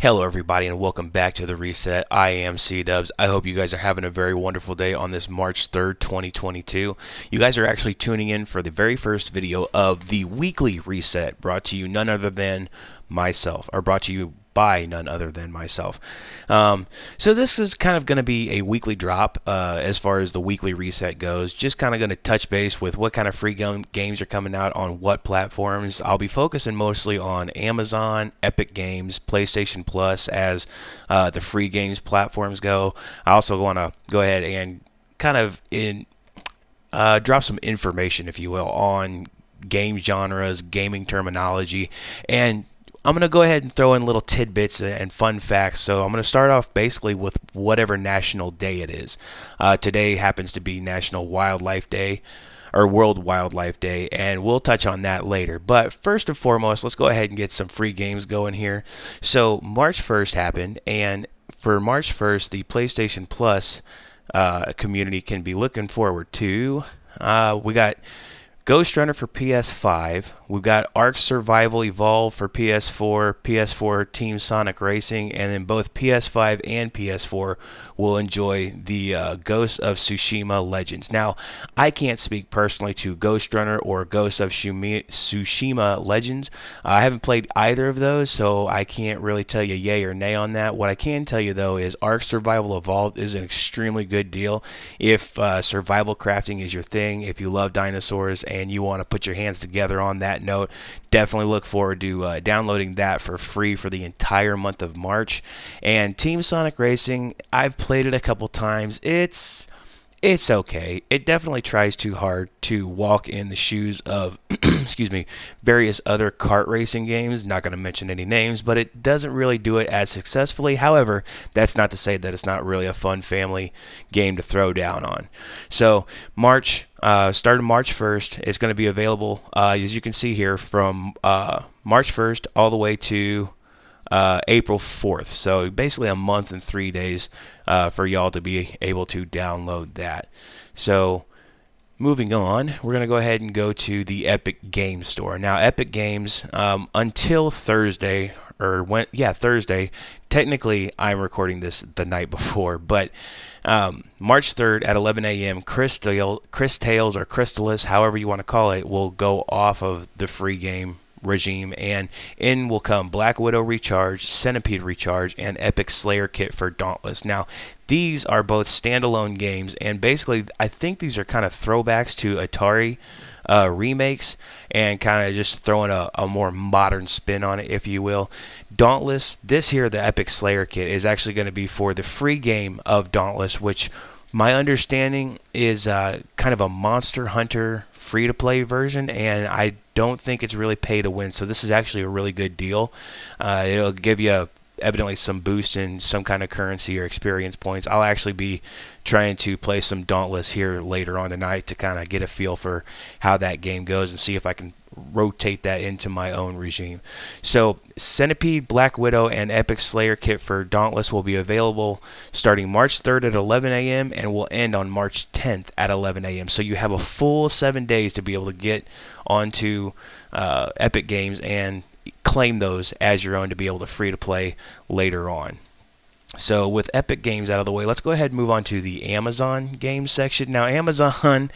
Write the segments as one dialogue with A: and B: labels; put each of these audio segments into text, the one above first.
A: Hello everybody and welcome back to the Reset. I am C-Dubs. I hope you guys are having a very wonderful day on this March 3rd, 2022. You guys are actually tuning in for the very first video of the weekly Reset, brought to you none other than myself, or brought to you by none other than myself. So this is kind of going to be a weekly drop as far as the weekly reset goes. Just kind of going to touch base with what kind of free games are coming out on what platforms. I'll be focusing mostly on Amazon, Epic Games, PlayStation Plus as the free games platforms go. I also want to go ahead and kind of drop some information, if you will, on game genres, gaming terminology, and I'm going to go ahead and throw in little tidbits and fun facts. So I'm going to start off basically with whatever national day it is. Today happens to be National Wildlife Day, or World Wildlife Day, and we'll touch on that later. But first and foremost, let's go ahead and get some free games going here. So March 1st happened, and for March 1st, the PlayStation Plus community can be looking forward to. We got Ghost Runner for PS5. We've got Ark Survival Evolved for PS4, PS4 Team Sonic Racing, and then both PS5 and PS4 will enjoy the Ghost of Tsushima Legends. Now, I can't speak personally to Ghost Runner or Ghost of Tsushima Legends. I haven't played either of those, so I can't really tell you yay or nay on that. What I can tell you, though, is Ark Survival Evolved is an extremely good deal. If survival crafting is your thing, if you love dinosaurs, and you want to put your hands together on that note, definitely look forward to downloading that for free for the entire month of March. And Team Sonic Racing, I've played it a couple times. It's okay. It definitely tries too hard to walk in the shoes of excuse me, various other kart racing games. Not going to mention any names, but it doesn't really do it as successfully. However, that's not to say that it's not really a fun family game to throw down on. So starting March 1st, it's going to be available, as you can see here, from March 1st all the way to April 4th. So basically a month and 3 days for y'all to be able to download that. So moving on, we're going to go ahead and go to the Epic Games Store. Now, Epic Games, until Thursday, Thursday, technically I'm recording this the night before, but March 3rd at 11 a.m., Chris Tales or Crystalis, however you want to call it, will go off of the free game regime, and in will come Black Widow Recharge, Centipede Recharge, and Epic Slayer Kit for Dauntless. Now, these are both standalone games, and basically I think these are kind of throwbacks to Atari remakes, and kind of just throwing a more modern spin on it, if you will. Dauntless, this here, the Epic Slayer Kit, is actually going to be for the free game of Dauntless, which my understanding is kind of a Monster Hunter free-to-play version, and I don't think it's really pay to win, so this is actually a really good deal. It'll give you evidently some boost in some kind of currency or experience points. I'll actually be trying to play some Dauntless here later on tonight to kind of get a feel for how that game goes and see if I can rotate that into my own regime. So Centipede, Black Widow, and Epic Slayer Kit for Dauntless will be available starting March 3rd at 11 a.m. and will end on March 10th at 11 a.m. So you have a full 7 days to be able to get onto Epic Games and claim those as your own to be able to free to play later on. So with Epic Games out of the way, let's go ahead and move on to the Amazon games section. Now, Amazon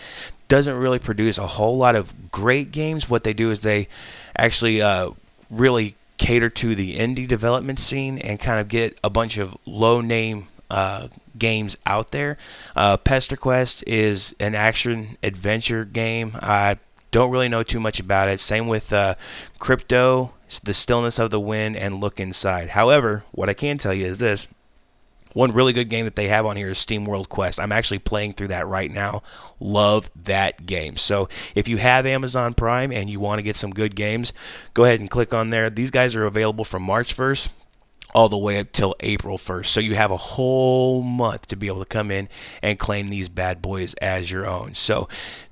A: doesn't really produce a whole lot of great games. What they do is they actually really cater to the indie development scene and kind of get a bunch of low-name games out there. Pester Quest is an action-adventure game. I don't really know too much about it. Same with Crypto, The Stillness of the Wind, and Look Inside. However, what I can tell you is this. One really good game that they have on here is Steam World Quest. I'm actually playing through that right now. Love that game. So if you have Amazon Prime and you want to get some good games, go ahead and click on there. These guys are available from March 1st all the way up till April 1st. So you have a whole month to be able to come in and claim these bad boys as your own. So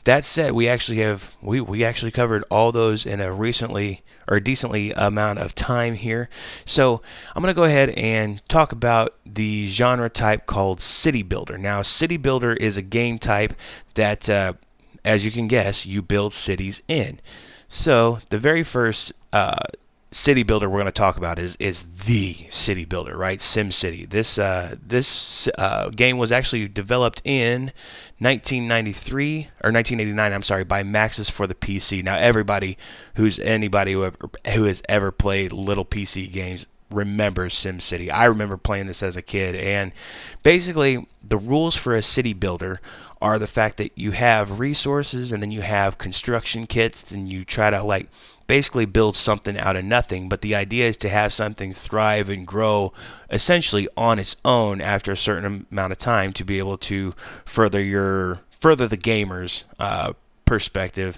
A: that said, we actually covered all those in a decently amount of time here. So I'm going to go ahead and talk about the genre type called City Builder. Now, City Builder is a game type that, as you can guess, you build cities in. So the very first city builder we're going to talk about is the city builder, right? Sim City. This game was actually developed in 1993 or 1989. I'm sorry, by Maxis for the PC. Now, anybody who has ever played little PC games remembers SimCity. I remember playing this as a kid, and basically the rules for a city builder are the fact that you have resources and then you have construction kits and you try to basically build something out of nothing, but the idea is to have something thrive and grow essentially on its own after a certain amount of time to be able to further the gamer's perspective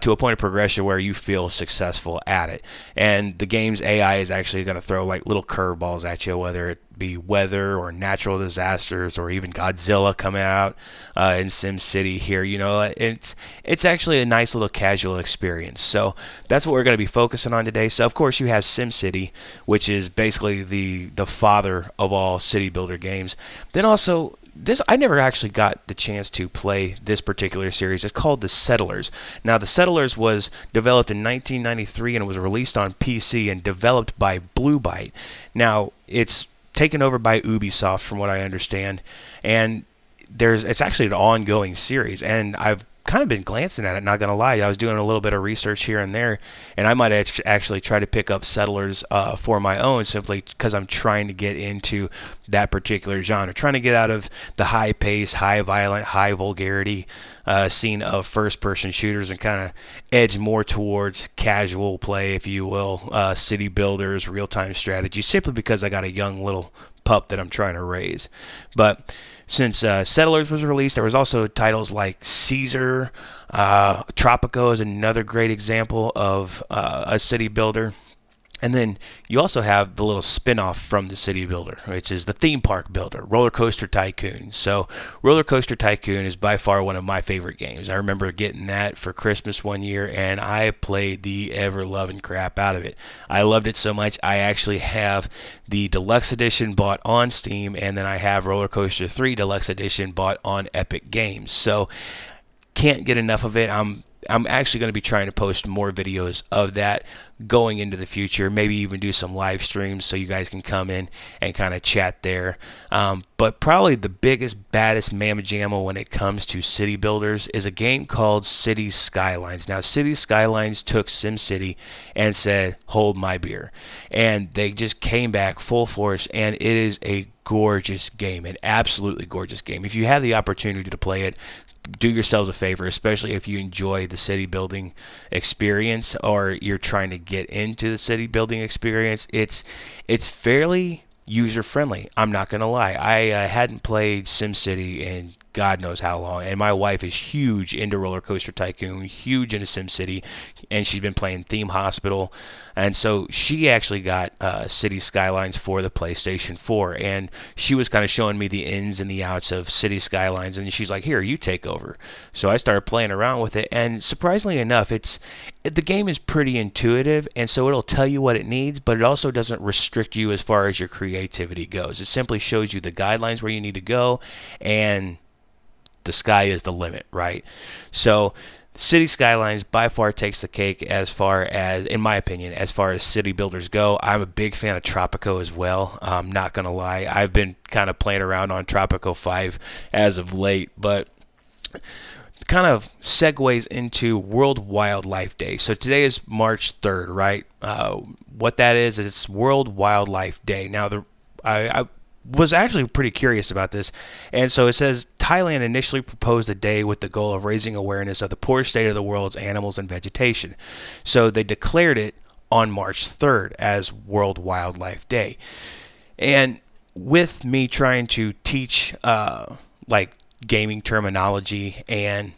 A: to a point of progression where you feel successful at it. And the game's AI is actually going to throw little curveballs at you, whether it be weather or natural disasters or even Godzilla coming out in SimCity here. It's actually a nice little casual experience. So that's what we're going to be focusing on today. So of course you have SimCity, which is basically the father of all city builder games. Then also I never actually got the chance to play this particular series. It's called The Settlers. Now, The Settlers was developed in 1993 and was released on PC and developed by Blue Byte. Now, it's taken over by Ubisoft, from what I understand, and it's actually an ongoing series, and I've kind of been glancing at it, not going to lie. I was doing a little bit of research here and there, and I might actually try to pick up Settlers for my own, simply because I'm trying to get into that particular genre, trying to get out of the high pace, high violent, high vulgarity scene of first-person shooters and kind of edge more towards casual play, if you will, city builders, real-time strategy, simply because I got a young little pup that I'm trying to raise. But since Settlers was released, there was also titles like Caesar. Tropico is another great example of a city builder. And then you also have the little spin-off from the city builder, which is the theme park builder, Roller Coaster Tycoon. So Roller Coaster Tycoon is by far one of my favorite games. I remember getting that for Christmas one year, and I played the ever-loving crap out of it. I loved it so much, I actually have the Deluxe Edition bought on Steam, and then I have Roller Coaster 3 Deluxe Edition bought on Epic Games. So can't get enough of it. I'm actually going to be trying to post more videos of that going into the future, maybe even do some live streams so you guys can come in and kind of chat there. But probably the biggest, baddest mamma jamma when it comes to city builders is a game called Cities Skylines. Now, Cities Skylines took SimCity and said, hold my beer. And they just came back full force, and it is a gorgeous game, an absolutely gorgeous game. If you have the opportunity to play it, do yourselves a favor, especially if you enjoy the city building experience or you're trying to get into the city building experience. It's fairly user friendly. I'm not gonna lie. I hadn't played SimCity in God knows how long, and my wife is huge into Roller Coaster Tycoon, huge into SimCity, and she's been playing Theme Hospital, and so she actually got City Skylines for the PlayStation 4, and she was kind of showing me the ins and the outs of City Skylines, and she's like, here, you take over. So I started playing around with it, and surprisingly enough, the game is pretty intuitive, and so it'll tell you what it needs, but it also doesn't restrict you as far as your creativity goes. It simply shows you the guidelines where you need to go, and the sky is the limit, right? So City Skylines by far takes the cake as far as, in my opinion, as far as city builders go. I'm a big fan of Tropico as well. I'm not going to lie. I've been kind of playing around on Tropico 5 as of late, but kind of segues into World Wildlife Day. So today is March 3rd, right? What that is it's World Wildlife Day. Now, I was actually pretty curious about this, and so it says Thailand initially proposed the day with the goal of raising awareness of the poor state of the world's animals and vegetation. So they declared it on March 3rd as World Wildlife Day. And with me trying to teach gaming terminology and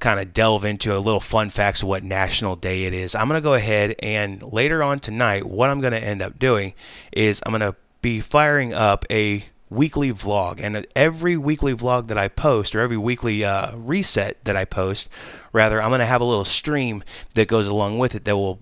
A: kind of delve into a little fun facts of what national day it is, I'm going to go ahead and later on tonight, what I'm going to end up doing is I'm going to be firing up a weekly vlog, and every weekly vlog that I post, or every weekly reset that I post, rather, I'm going to have a little stream that goes along with it that will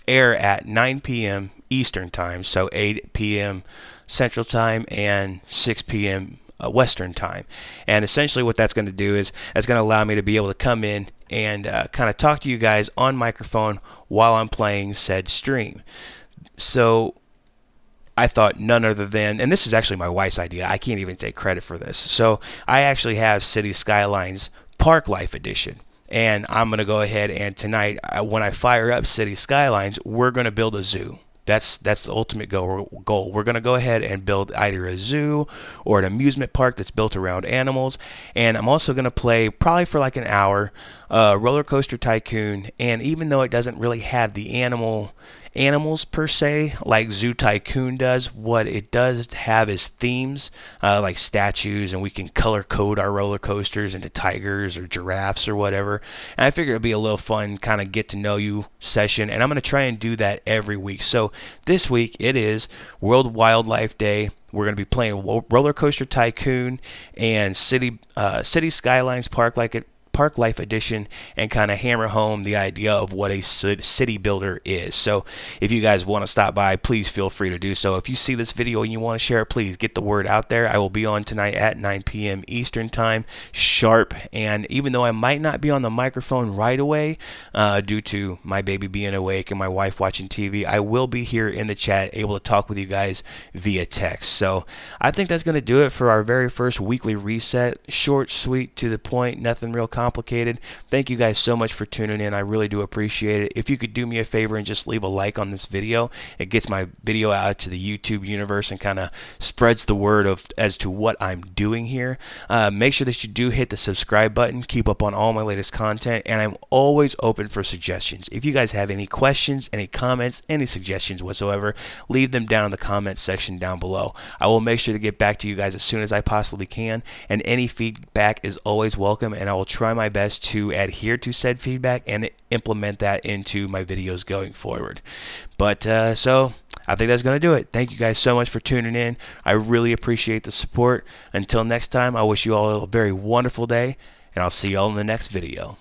A: air at 9 p.m. Eastern Time, so 8 p.m. Central Time and 6 p.m. Western time. And essentially what that's going to do is that's going to allow me to be able to come in and kind of talk to you guys on microphone while I'm playing said stream. So I thought none other than, and this is actually my wife's idea, I can't even take credit for this. So I actually have City Skylines Park Life Edition. And I'm going to go ahead and tonight, when I fire up City Skylines, we're going to build a zoo. That's the ultimate goal. We're going to go ahead and build either a zoo or an amusement park that's built around animals. And I'm also going to play, probably for like an hour, Roller Coaster Tycoon. And even though it doesn't really have the animals per se like Zoo Tycoon does, what it does have is themes like statues, and we can color code our roller coasters into tigers or giraffes or whatever. And I figure it'd be a little fun kind of get to know you session, and I'm going to try and do that every week. So this week it is World Wildlife Day. We're going to be playing Roller Coaster Tycoon and City Skylines Park Life Edition, and kind of hammer home the idea of what a city builder is. So if you guys want to stop by, please feel free to do so. If you see this video and you want to share it, please get the word out there. I will be on tonight at 9 p.m. Eastern time sharp, and even though I might not be on the microphone right away due to my baby being awake and my wife watching TV, I will be here in the chat able to talk with you guys via text. So I think that's going to do it for our very first weekly reset. Short, sweet, to the point, nothing real complicated. Thank you guys so much for tuning in. I really do appreciate it. If you could do me a favor and just leave a like on this video, it gets my video out to the YouTube universe and kind of spreads the word as to what I'm doing here. Make sure that you do hit the subscribe button. Keep up on all my latest content, and I'm always open for suggestions. If you guys have any questions, any comments, any suggestions whatsoever, leave them down in the comments section down below. I will make sure to get back to you guys as soon as I possibly can, and any feedback is always welcome, and I will try my best to adhere to said feedback and implement that into my videos going forward. But so I think that's going to do it. Thank you guys so much for tuning in. I really appreciate the support. Until next time, I wish you all a very wonderful day, and I'll see you all in the next video.